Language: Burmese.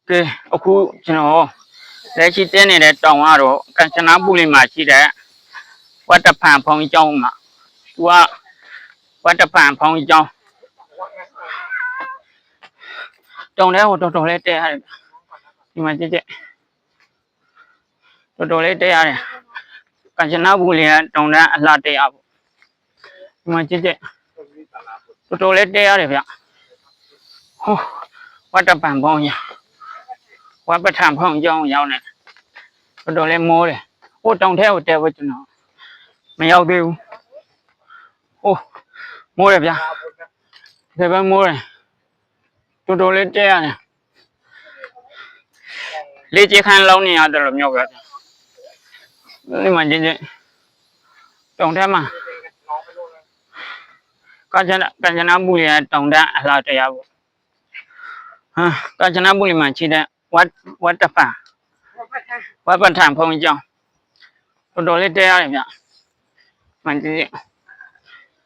ကဲအခုကျွန်တော်လက်ရှိတင်းနေတဲ့တောင်ကတော့ကံချနာပူလေးမှာရှိတဲ့ဝတ်တဖန်ဖုံးကျောင်းမှာသူကဝတ်တဖန်ဖုံးကျောင်းတောင်ထဲကိုတော်တော်လေးတဲရတယ်ဒီမှာကြည့်တော်တော်လေးတဲရတယ်ကံချနာပူလေးကတောင်တန်းအလှတဲရပေါ့ဒီမှာကြည့်တော်တော်လေးတဲရတယ်ဗျဟောဝတ်တဖန်ဖုံးကျောင်းဝတ်ပထန်ဖုံးကျောင်းရောက်နေတော်တော်လေးမိုးတယ်ဟိုတောင်ထဲကိုတဲဖို့ကျွန်တော်မရောက်သေးဘူးဟိုမိုးတယ်ဗျာဒီဘက်မိုးတယ်တော်တော်လေးတဲရတယ်လေချခန်းလောင်းနေရတယ်လို့မျိုးပဲဒီမှာကျင်းတောင်ထဲမှာကံချနာပူရတောင်တန်းအလှတရားပေါ့ဟာကံချနာပူမှာရှိတဲ့ဝတ်တဖန်ဝတ်ပထန်ဖုံးကျောင်းတော်တော်လေးတဲရတယ်ဗျမှန်ကြည့်